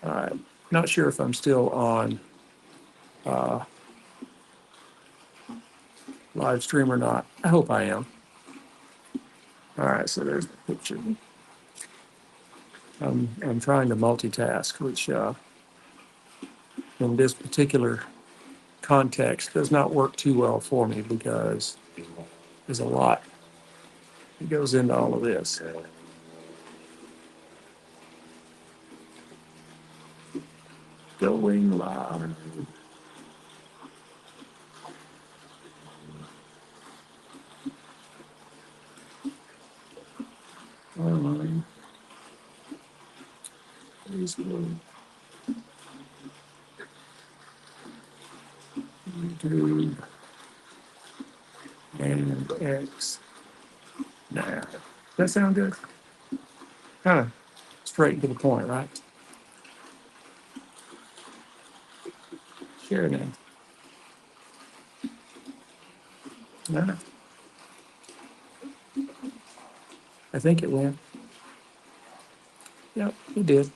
All right. Not sure if I'm still on live stream or not. I hope I am. All right. So there's the picture. I'm trying to multitask, which in this particular context does not work too well for me because there's a lot that goes into all of this. Going live. Online. Facebook. YouTube. And X. Nah. Does that sound good? Kind of straight to the point, right? Share now. Nah. I think it went. Yep, it did.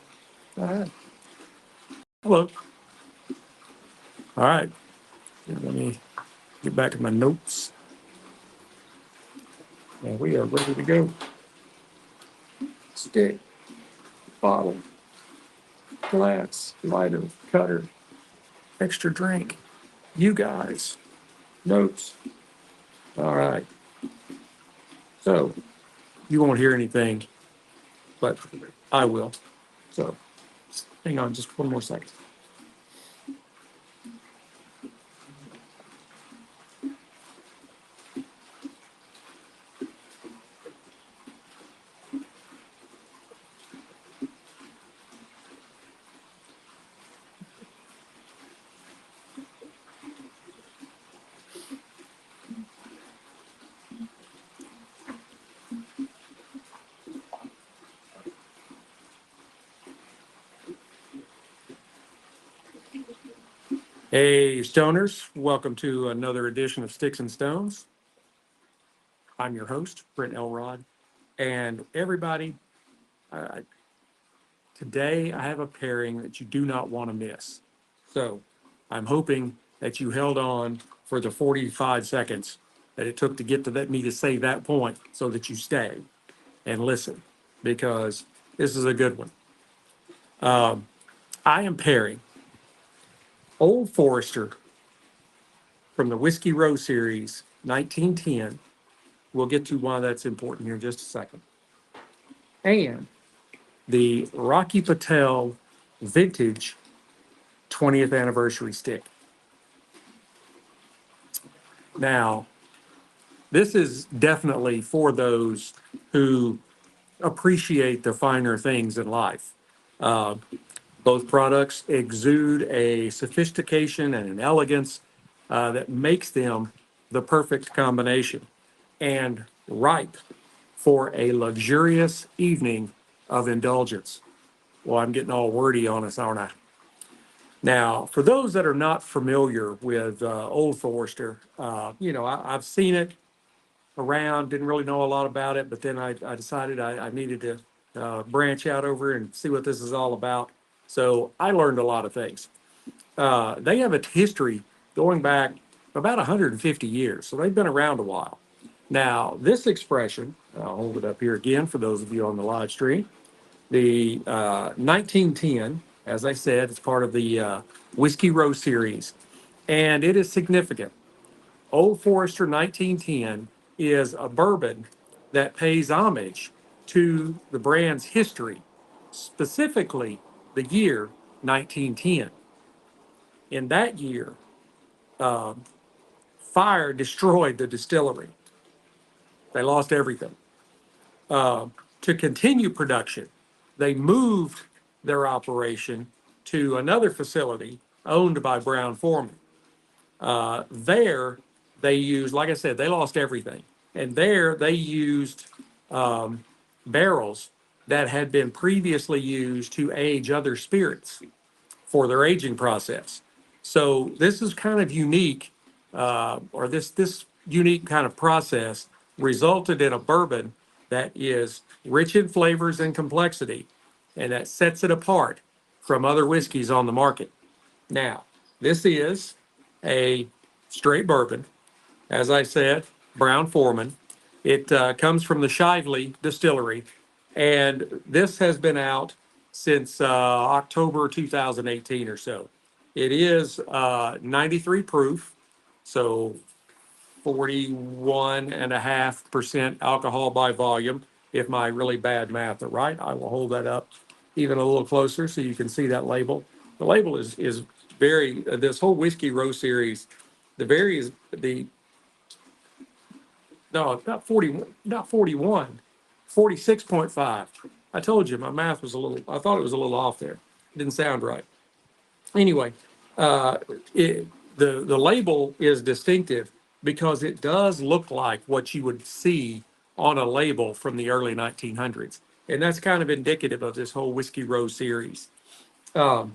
All right. Hello. All right. Let me get back to my notes. And we are ready to go. Stick, bottle, glass, lighter, cutter, extra drink, you guys, notes. All right. So you won't hear anything, but I will. So hang on just one more second. Hey, Stoners, welcome to another edition of Sticks-n-Stones. I'm your host, Brent Elrod. And everybody, uh, today I have a pairing that you do not want to miss. So I'm hoping that you held on for the 45 seconds that it took to get to me to say that point so that you stay and listen because this is a good one. I am pairing Old Forester from the Whiskey Row series, 1910. We'll get to why that's important here in just a second. And the Rocky Patel Vintage 20th Anniversary Stick. Now, this is definitely for those who appreciate the finer things in life. Both products exude a sophistication and an elegance that makes them the perfect combination and ripe for a luxurious evening of indulgence. Well, I'm getting all wordy on us, aren't I? Now, for those that are not familiar with Old Forester, I've seen it around, didn't really know a lot about it, but then I decided I needed to branch out over and see what this is all about. So I learned a lot of things. They have a history going back about 150 years, so they've been around a while. Now, this expression, I'll hold it up here again for those of you on the live stream. The 1910, as I said, it's part of the Whiskey Row series, and it is significant. Old Forester 1910 is a bourbon that pays homage to the brand's history, specifically the year 1910. In that year, fire destroyed the distillery. They lost everything. To continue production, they moved their operation to another facility owned by Brown Forman. There, they used, like I said, they lost everything. And there, they used barrels that had been previously used to age other spirits for their aging process. So this is kind of unique, or this unique kind of process resulted in a bourbon that is rich in flavors and complexity, and that sets it apart. from other whiskeys on the market. Now, this is a straight bourbon, as I said, Brown Foreman. It comes from the Shively Distillery, and this has been out since October 2018 or so. It is 93 proof, so 41.5% alcohol by volume. If my really bad math are right, I will hold that up even a little closer so you can see that label. The label is very, this whole Whiskey Row series, the very, the, no, not 40, not 41, 46.5. I told you my math was a little, I thought it was a little off there. It didn't sound right. Anyway, uh, it, the label is distinctive because it does look like what you would see on a label from the early 1900s, and that's kind of indicative of this whole Whiskey Row series. Um,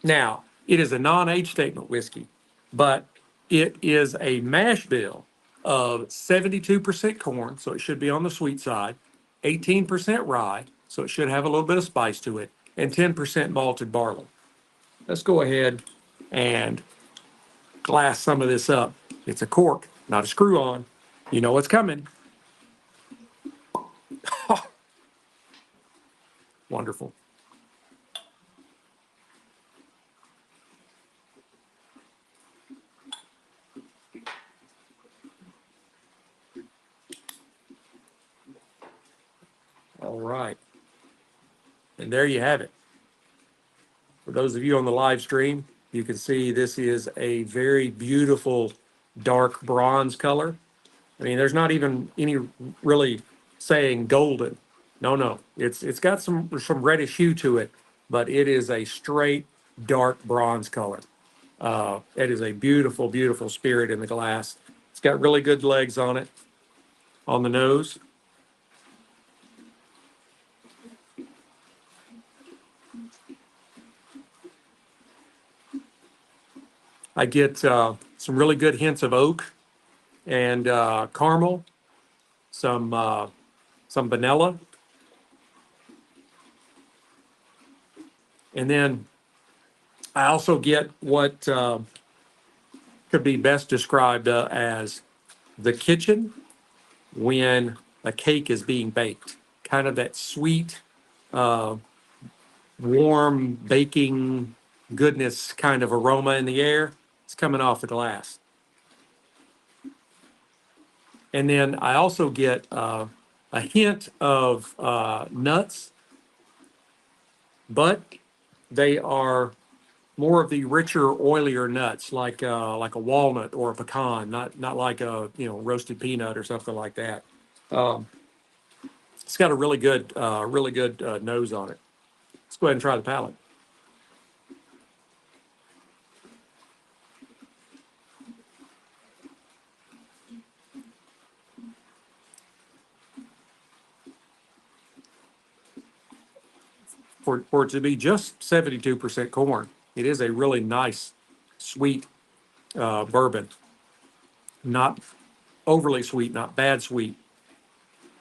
Now, it is a non-age statement whiskey, but it is a mash bill of 72% corn, so it should be on the sweet side, 18% rye, so it should have a little bit of spice to it, and 10% malted barley. Let's go ahead and glass some of this up. It's a cork, not a screw on. You know what's coming. Wonderful. All right. And there you have it. For those of you on the live stream, you can see this is a very beautiful dark bronze color. I mean, there's not even any really saying golden. No, no. It's got some reddish hue to it, but it is a straight dark bronze color. It is a beautiful, beautiful spirit in the glass. It's got really good legs on it, on the nose. I get some really good hints of oak and caramel, some vanilla, and then I also get what could be best described as the kitchen when a cake is being baked. Kind of that sweet, uh, warm baking goodness kind of aroma in the air. It's coming off the glass. And then I also get a hint of nuts, but they are more of the richer, oilier nuts, like a walnut or a pecan, not like a roasted peanut or something like that. Um, it's got a really good nose on it. Let's go ahead and try the palate. For it to be just 72% corn, it is a really nice, sweet bourbon. Not overly sweet, not bad sweet,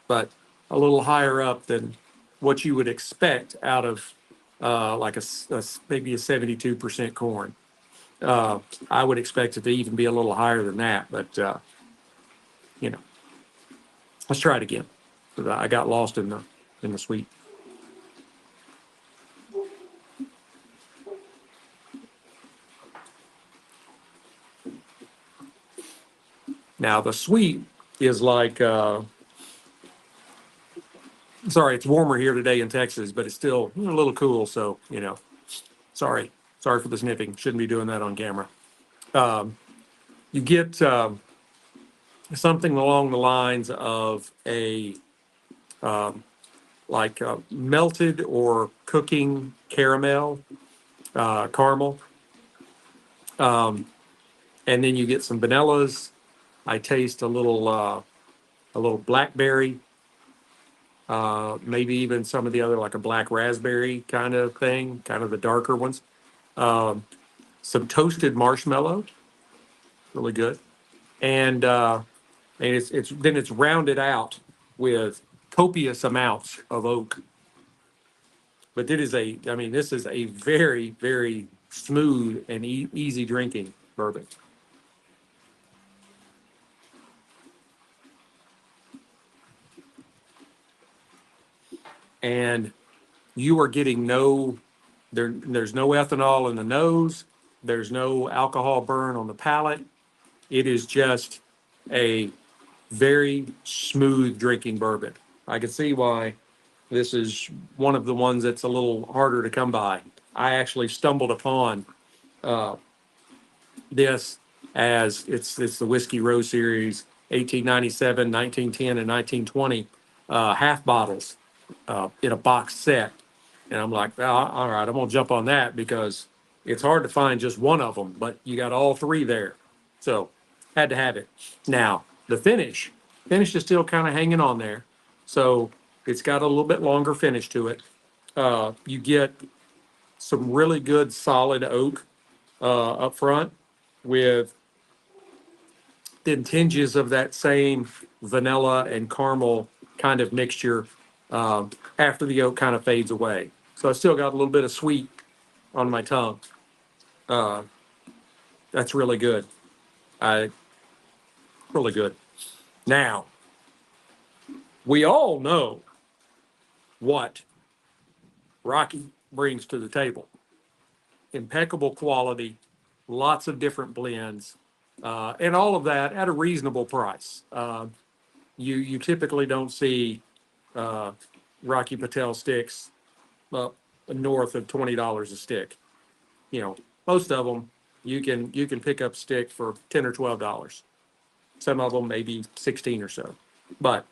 but a little higher up than what you would expect out of like maybe a 72% corn. Uh, I would expect it to even be a little higher than that, but you know, let's try it again. I got lost in the sweet. Now the sweet is like sorry, it's warmer here today in Texas, but it's still a little cool. So sorry, sorry for the sniffing. Shouldn't be doing that on camera. Um, you get something along the lines of a like melted or cooking caramel, and then you get some vanillas. I taste a little blackberry, maybe even some of the other like a black raspberry kind of thing, kind of the darker ones. Um, some toasted marshmallow, really good, and it's rounded out with copious amounts of oak. but I mean, this is a very, very smooth and easy drinking bourbon. And you are getting there's no ethanol in the nose. There's no alcohol burn on the palate. It is just a very smooth drinking bourbon. I can see why this is one of the ones that's a little harder to come by. I actually stumbled upon uh, this as it's the Whiskey Row Series 1897, 1910, and 1920 half bottles in a box set. And I'm like, well, all right, I'm gonna jump on that because it's hard to find just one of them, but you got all three there. So had to have it. Now, the finish is still kind of hanging on there. So it's got a little bit longer finish to it. You get some really good solid oak up front with then tinges of that same vanilla and caramel kind of mixture after the oak kind of fades away. So I still got a little bit of sweet on my tongue. Uh, that's really good. I really good. Now we all know what Rocky brings to the table: impeccable quality, lots of different blends, and all of that at a reasonable price. You typically don't see uh, Rocky Patel sticks up north of $20 a stick. You know, most of them you can pick up stick for $10 or $12. Some of them maybe 16 or so, but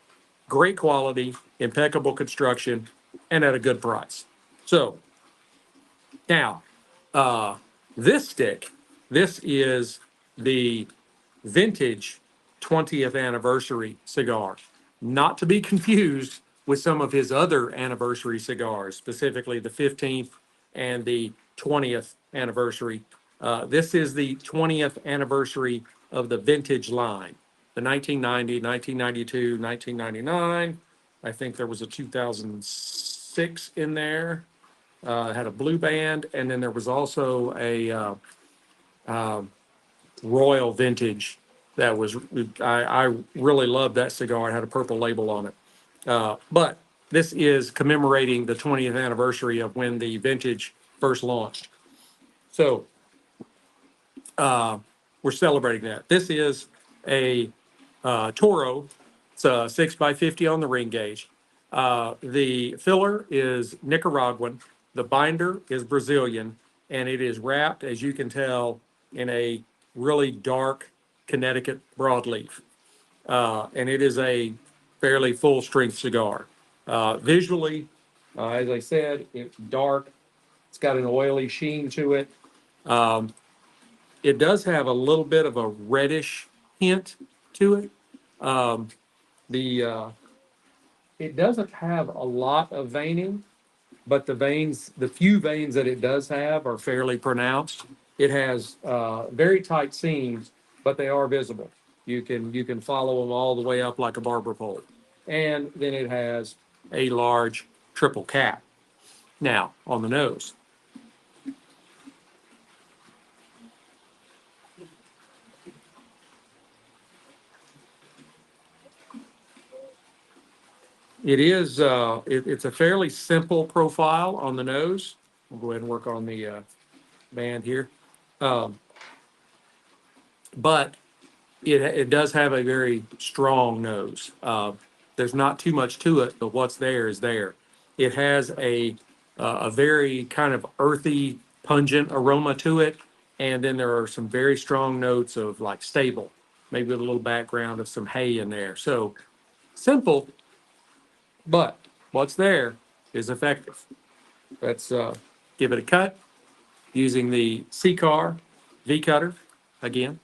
great quality, impeccable construction, and at a good price. So now, uh, this stick, this is the vintage 20th anniversary cigar, not to be confused with some of his other anniversary cigars, specifically the 15th and the 20th anniversary. This is the 20th anniversary of the vintage line, the 1990, 1992, 1999. I think there was a 2006 in there. Had a blue band, and then there was also a Royal Vintage that was, I really loved that cigar. It had a purple label on it. But this is commemorating the 20th anniversary of when the vintage first launched. So we're celebrating that. This is a Toro. It's a 6x50 on the ring gauge. The filler is Nicaraguan. The binder is Brazilian, and it is wrapped, as you can tell, in a really dark Connecticut broadleaf. And it is a fairly full strength cigar. Visually, as I said, it's dark. It's got an oily sheen to it. Um, it does have a little bit of a reddish hint to it. Um, the It doesn't have a lot of veining, but the few veins that it does have are fairly pronounced. It has very tight seams, but they are visible. You can follow them all the way up like a barber pole. And then it has a large triple cap. Now, on the nose, it's a fairly simple profile on the nose. We'll go ahead and work on the band here. Um, but it does have a very strong nose. There's not too much to it, but what's there is there. It has a very kind of earthy, pungent aroma to it, and then there are some very strong notes of like stable, maybe with a little background of some hay in there. So simple, but what's there is effective. Let's give it a cut using the C-Car V cutter again.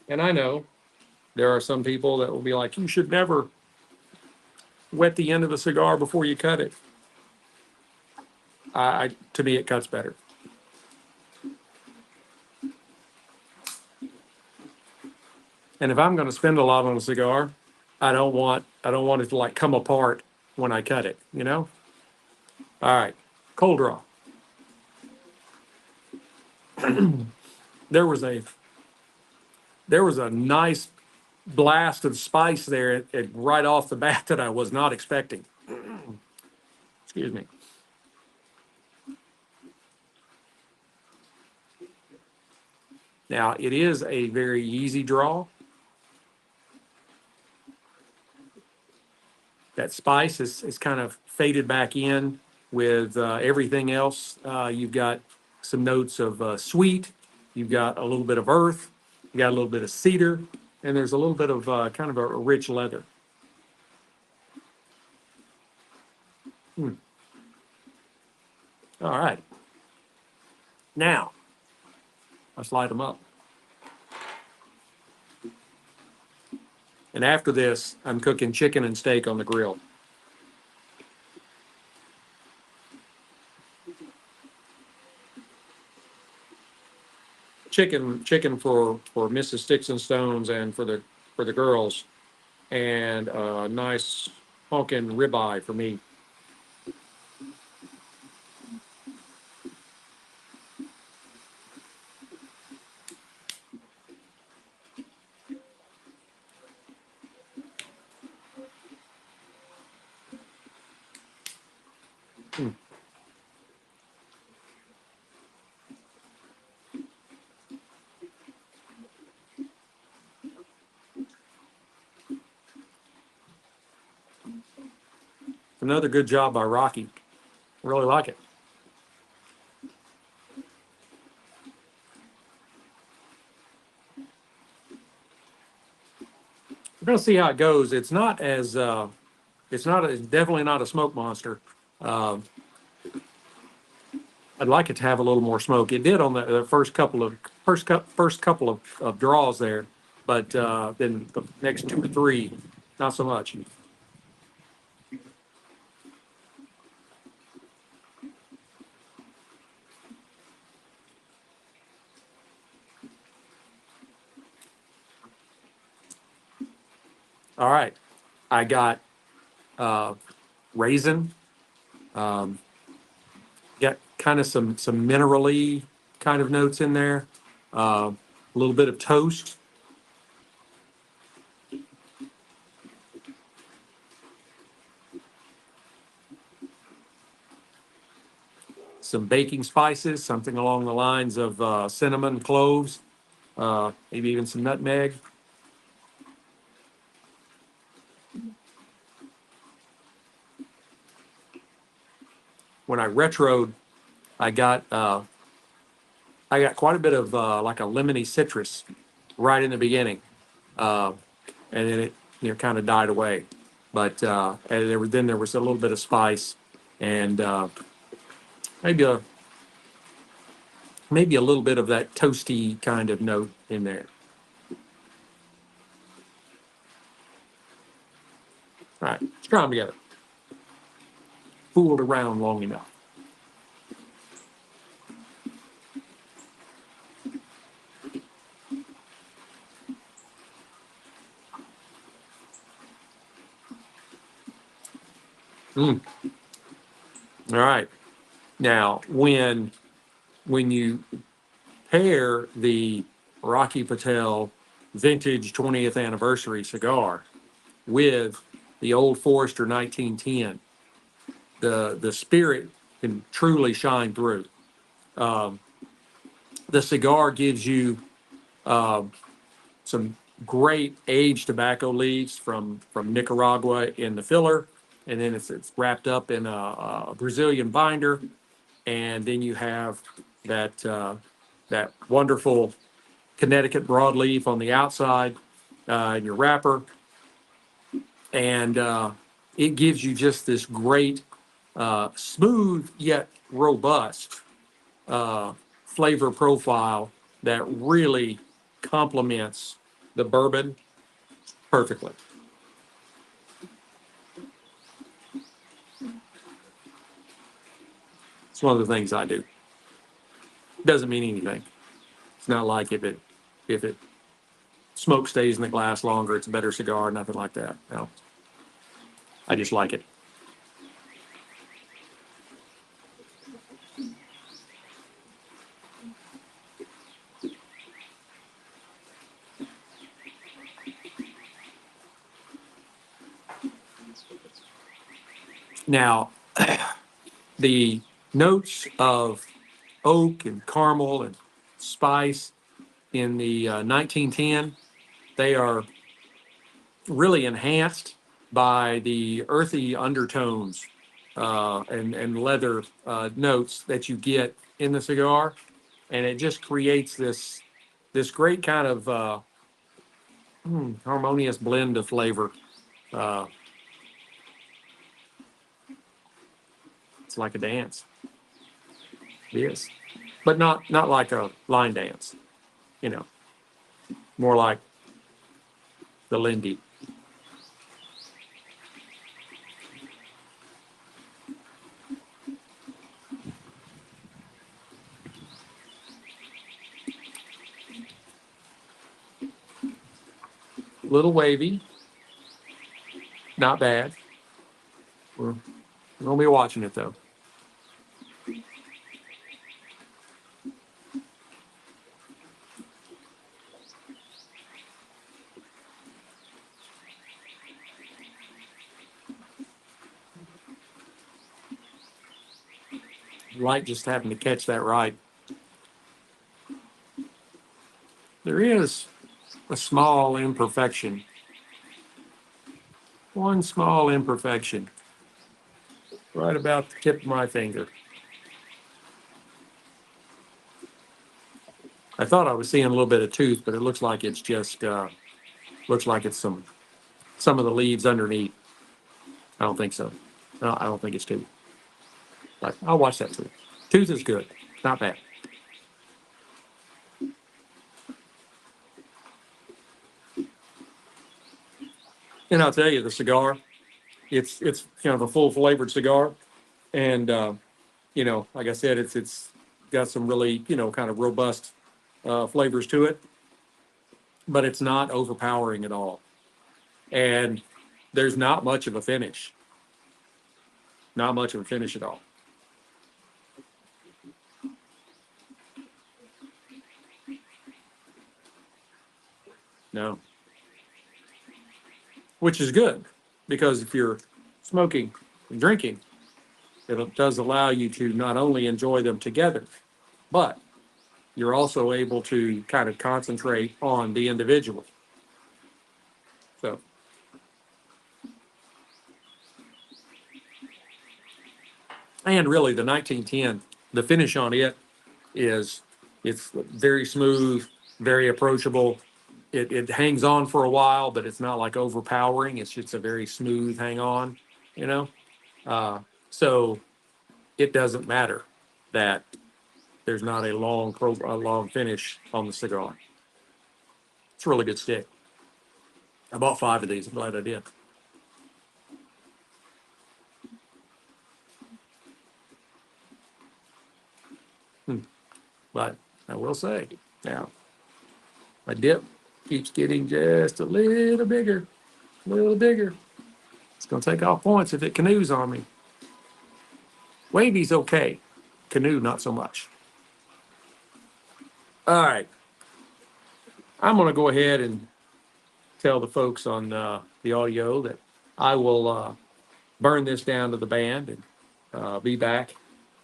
And I know there are some people that will be like, you should never wet the end of a cigar before you cut it. To me, it cuts better. And if I'm going to spend a lot on a cigar, I don't want it to like come apart when I cut it, you know? All right, cold draw. There was a there was a nice blast of spice there right off the bat that I was not expecting. Excuse me. Now, it is a very easy draw. That spice is kind of faded back in with everything else. You've got some notes of sweet, you've got a little bit of earth, you got a little bit of cedar, and there's a little bit of kind of a rich leather. All right. Now, let's light them up. And after this, I'm cooking chicken and steak on the grill. Chicken for Mrs. Sticks-n-Stonez and for the girls, and a nice honking ribeye for me. Another good job by Rocky. Really like it. We're gonna see how it goes. It's definitely not a smoke monster. Uh, I'd like it to have a little more smoke. It did on the first couple of draws there, but then the next two or three, not so much. All right, I got raisin. Um, got kind of some minerally kind of notes in there. A little bit of toast. Some baking spices, something along the lines of cinnamon, cloves, maybe even some nutmeg. When I retroed, I got uh, I got quite a bit of like a lemony citrus right in the beginning, uh, and then it kind of died away. But then there was a little bit of spice and maybe a maybe a little bit of that toasty kind of note in there. All right, let's try them together. Fooled around long enough. Mm. All right. Now, when you pair the Rocky Patel Vintage 20th Anniversary cigar with the Old Forester 1910, the spirit can truly shine through. Um, the cigar gives you some great aged tobacco leaves from Nicaragua in the filler, and then it's wrapped up in a Brazilian binder, and then you have that wonderful Connecticut broadleaf on the outside in your wrapper, and it gives you just this great, smooth yet robust uh, flavor profile that really complements the bourbon perfectly. It's one of the things I do. Doesn't mean anything. It's not like if it smoke stays in the glass longer, it's a better cigar. Nothing like that. No, I just like it. Now, the notes of oak and caramel and spice in the 1910, they are really enhanced by the earthy undertones and leather notes that you get in the cigar, and it just creates this great kind of harmonious blend of flavor. Uh, it's like a dance. It is, but not like a line dance. You know, more like the Lindy. Little wavy, not bad. We're gonna be watching it though. Light just happened to catch that right. There is a small imperfection. One small imperfection right about the tip of my finger. I thought I was seeing a little bit of tooth, but it looks like it's just looks like it's some of the leaves underneath. I don't think so. No, I don't think it's tooth. But I'll watch that tooth. Tooth is good, not bad. And I'll tell you, the cigar, it's kind of a full flavored cigar, and like I said, it's got some really kind of robust flavors to it, but it's not overpowering at all. And there's not much of a finish. Not much of a finish at all. No, which is good because if you're smoking and drinking, it does allow you to not only enjoy them together, but you're also able to kind of concentrate on the individual. So, and really the 1910, the finish on it is it's very smooth, very approachable. It hangs on for a while, but it's not like overpowering. It's just a very smooth hang on, you know? Uh, so it doesn't matter that there's not a long finish on the cigar. It's a really good stick. I bought 5 of these. I'm glad I did. But I will say, now my dip keeps getting just a little bigger, a little bigger. It's going to take off points if it canoes on me. Wavy's okay. Canoe, not so much. All right. I'm going to go ahead and tell the folks on the audio that I will burn this down to the band and be back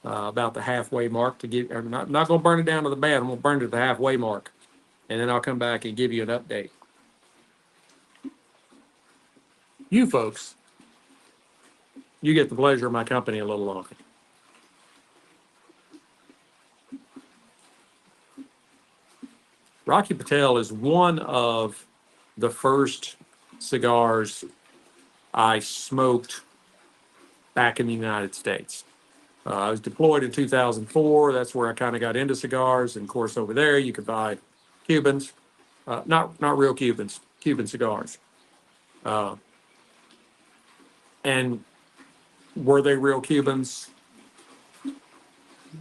about the halfway mark to get. I'm not going to burn it down to the band. I'm going to burn it to the halfway mark, and then I'll come back and give you an update. You folks, you get the pleasure of my company a little longer. Rocky Patel is one of the first cigars I smoked back in the United States. I was deployed in 2004. That's where I kind of got into cigars. And of course, over there, you could buy Cubans, not real Cubans, Cuban cigars. Uh, and were they real Cubans?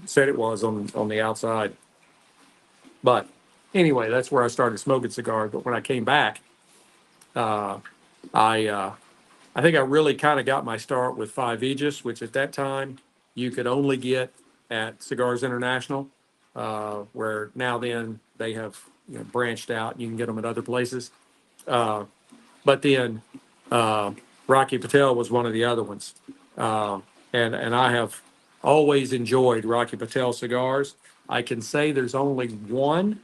Said it was on the outside. But anyway, that's where I started smoking cigars. But when I came back, uh, I think I really kind of got my start with Five Aegis, which at that time you could only get at Cigars International, where now then they have branched out. You can get them at other places. But then uh, Rocky Patel was one of the other ones. And I have always enjoyed Rocky Patel cigars. I can say there's only one,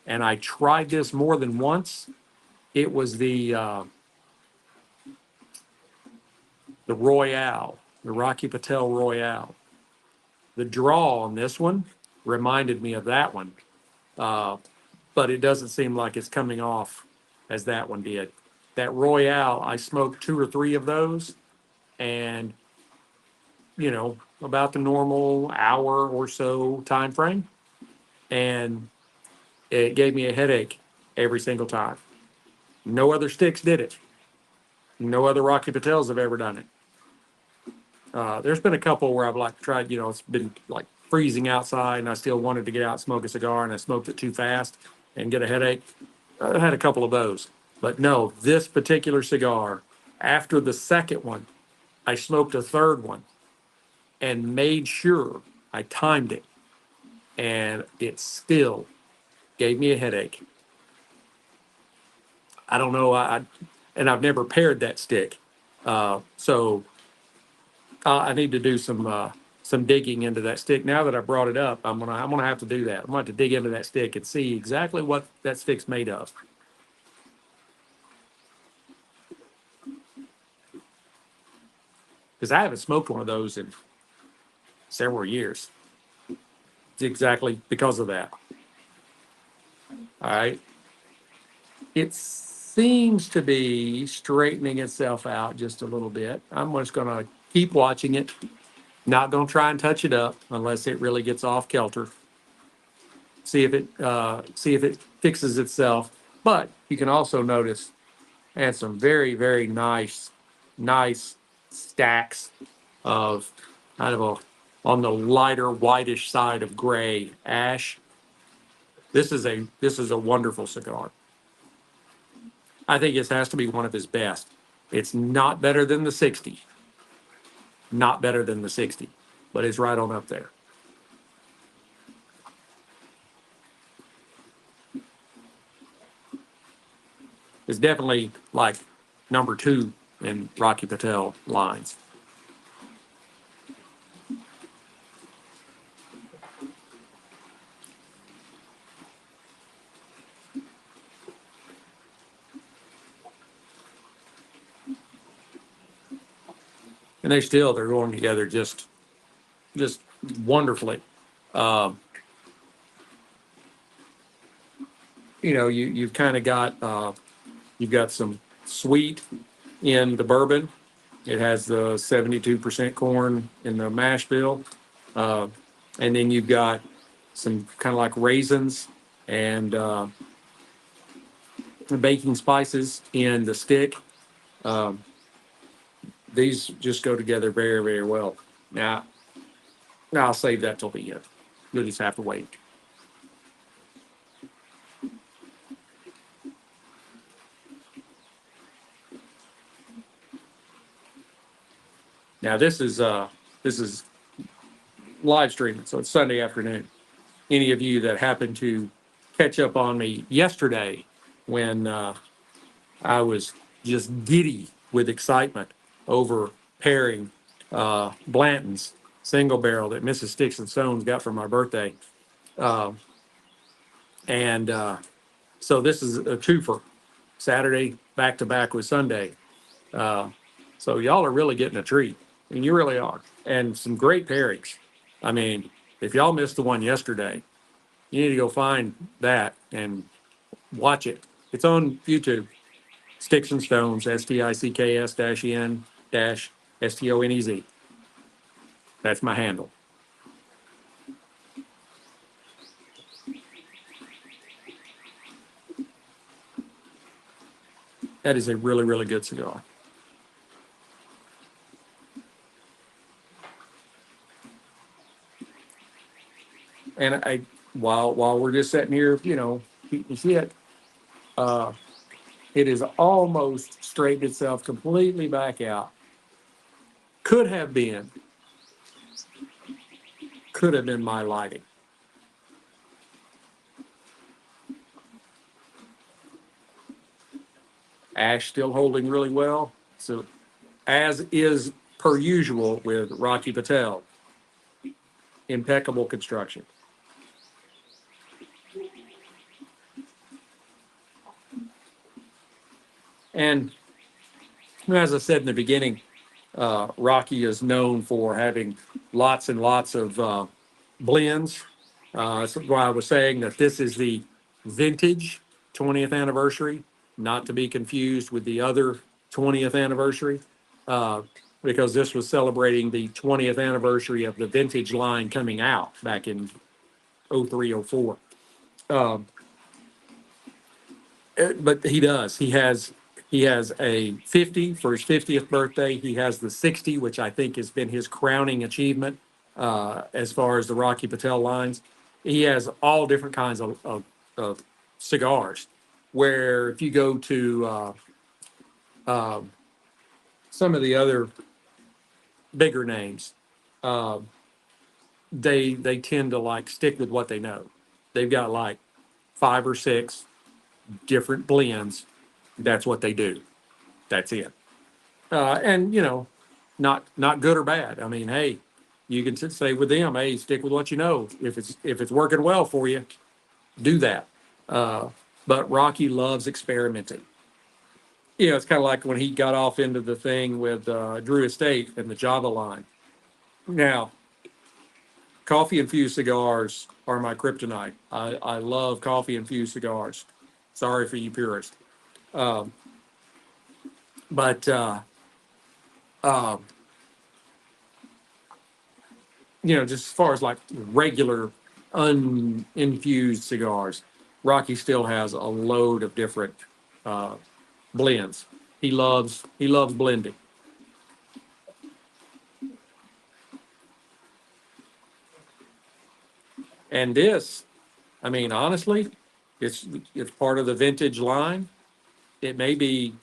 and I tried this more than once. It was the Royale, the Rocky Patel Royale. The draw on this one reminded me of that one, uh, but it doesn't seem like it's coming off as that one did. That Royale, I smoked two or three of those, and about the normal hour or so time frame, and it gave me a headache every single time. No other sticks did it. No other Rocky Patels have ever done it. There's been a couple where I've like tried, it's been like freezing outside and I still wanted to get out and smoke a cigar and I smoked it too fast and get a headache. I had a couple of those. But no, this particular cigar, after the second one, I smoked a third one and made sure I timed it, and it still gave me a headache. I don't know. And I've never paired that stick. So I need to do some digging into that stick. Now that I brought it up, I'm gonna have to do that. I'm gonna have to dig into that stick and see exactly what that stick's made of. Because I haven't smoked one of those in several years. It's exactly because of that. All right. It seems to be straightening itself out just a little bit. I'm just gonna keep watching it. Not gonna try and touch it up unless it really gets off kilter. See if it fixes itself. But you can also notice and some very, very nice stacks of kind of on the lighter whitish side of gray ash. This is a wonderful cigar. I think this has to be one of his best. It's not better than the 60, not better than the 60, but it's right on up there. It's definitely like number two in Rocky Patel lines. And they're going together just wonderfully. Um, you've kind of got you've got some sweet in the bourbon. It has the 72% corn in the mash bill, uh, and then you've got some kind of like raisins and baking spices in the stick. Um, these just go together very, very well. Now, now I'll save that till the end. You'll just have to wait. Now this is live streaming, so it's Sunday afternoon. Any of you that happened to catch up on me yesterday when I was just giddy with excitement over pairing Blanton's single barrel that Mrs. Sticks-n-Stonez got for my birthday. Uh, and So this is a twofer, Saturday back to back with Sunday. Uh, so y'all are really getting a treat, and you really are, and some great pairings. I mean, if y'all missed the one yesterday, you need to go find that and watch it. It's on YouTube. Sticks-n-Stonez, STICKS-N-STONEZ. That's my handle. That is a really, really good cigar. And while we're just sitting here, you see it, uh, it is almost straightened itself completely back out. Could have been, could have been my lighting. Ash still holding really well. So as is per usual with Rocky Patel. Impeccable construction. And as I said in the beginning, Rocky is known for having lots and lots of blends. That's why I was saying that this is the vintage 20th anniversary, not to be confused with the other 20th anniversary, uh, because this was celebrating the 20th anniversary of the vintage line coming out back in 03, 04. Um, but he does. He has a 50 for his 50th birthday. He has the 60, which I think has been his crowning achievement as far as the Rocky Patel lines. He has all different kinds of cigars. Where if you go to some of the other bigger names, uh, they tend to like stick with what they know. They've got like 5 or 6 different blends. That's what they do. That's it. And not good or bad. I mean, hey, you can say with them, hey, stick with what you know. If it's working well for you, do that. Uh, but Rocky loves experimenting. It's kind of like when he got off into the thing with Drew Estate and the Java line. Now, coffee infused cigars are my kryptonite. I love coffee infused cigars. Sorry for you purists. Um, but um, just as far as like regular uninfused cigars, Rocky still has a load of different uh, blends. He loves blending. And this, I mean, honestly, it's it's part of the vintage line. It may be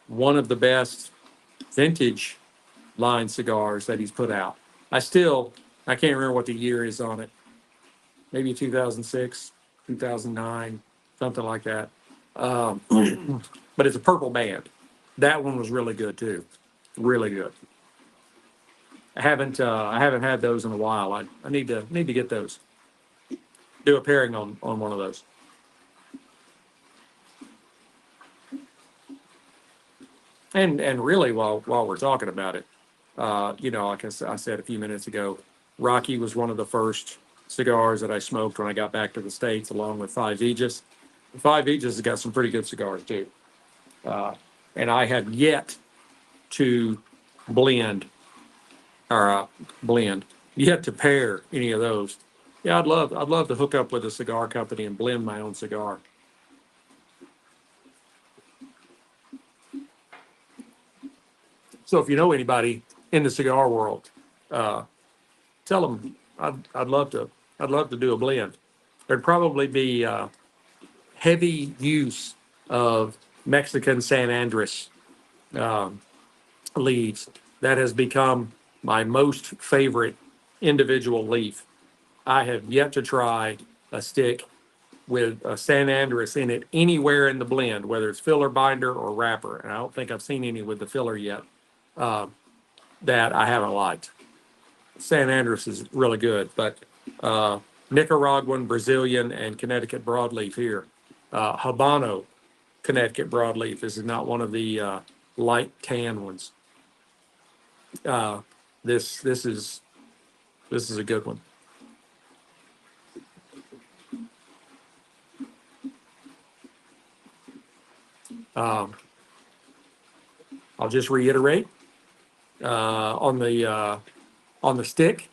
one of the best vintage line cigars that he's put out. I can't remember what the year is on it. Maybe 2006, 2009, something like that. Um, but it's a purple band. That one was really good too. Really good. I haven't had those in a while. I need to get those. Do a pairing on one of those. And really, while we're talking about it, like I said a few minutes ago, Rocky was one of the first cigars that I smoked when I got back to the States, along with Five Aegis. Five Aegis has got some pretty good cigars too. Uh, and I have yet to blend or yet to pair any of those. Yeah, I'd love to hook up with a cigar company and blend my own cigar. So if you know anybody in the cigar world, uh, tell them I'd love to do a blend. There'd probably be heavy use of Mexican San Andres um, leaves. That has become my most favorite individual leaf. I have yet to try a stick with a San Andres in it anywhere in the blend, whether it's filler, binder, or wrapper. And I don't think I've seen any with the filler yet uh, that I haven't liked. San Andres is really good, but uh, Nicaraguan, Brazilian, and Connecticut broadleaf here. Habano Connecticut broadleaf. This is not one of the light tan ones. Uh, this is a good one. Um, I'll just reiterate on the stick,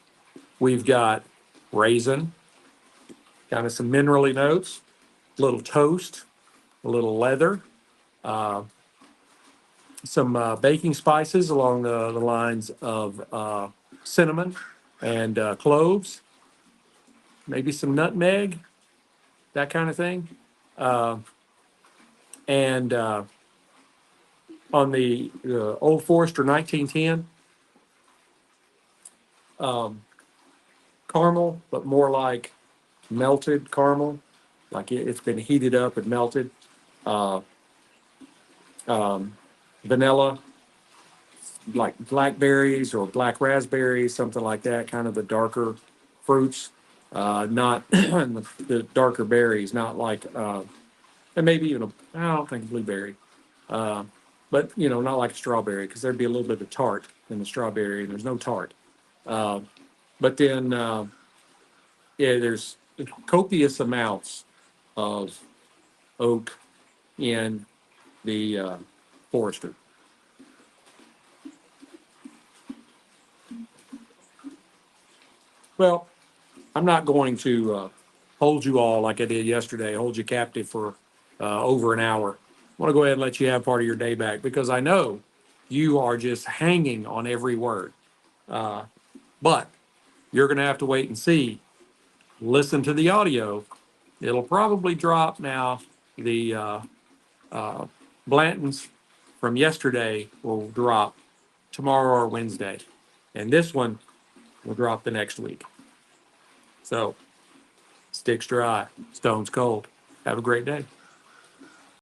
we've got raisin, kind of some minerally notes, a little toast, a little leather, uh, some baking spices along the lines of cinnamon and cloves, maybe some nutmeg, that kind of thing. Uh, and on the Old Forester 1910, um, caramel, but more like melted caramel, like it's been heated up and melted. Uh, um, Vanilla, like blackberries or black raspberries, something like that, kind of the darker fruits, not the darker berries, not like, and maybe even I don't think blueberry, uh, but not like a strawberry because there'd be a little bit of tart in the strawberry, and there's no tart. Uh, but then, yeah, there's copious amounts of oak in the Forester. Well, I'm not going to hold you all like I did yesterday, hold you captive for over an hour. I want to go ahead and let you have part of your day back because I know you are just hanging on every word. Uh, but you're going to have to wait and see. Listen to the audio. It'll probably drop now. The uh, Blantons from yesterday will drop tomorrow or Wednesday. And this one will drop the next week. So, sticks dry, stones cold. Have a great day.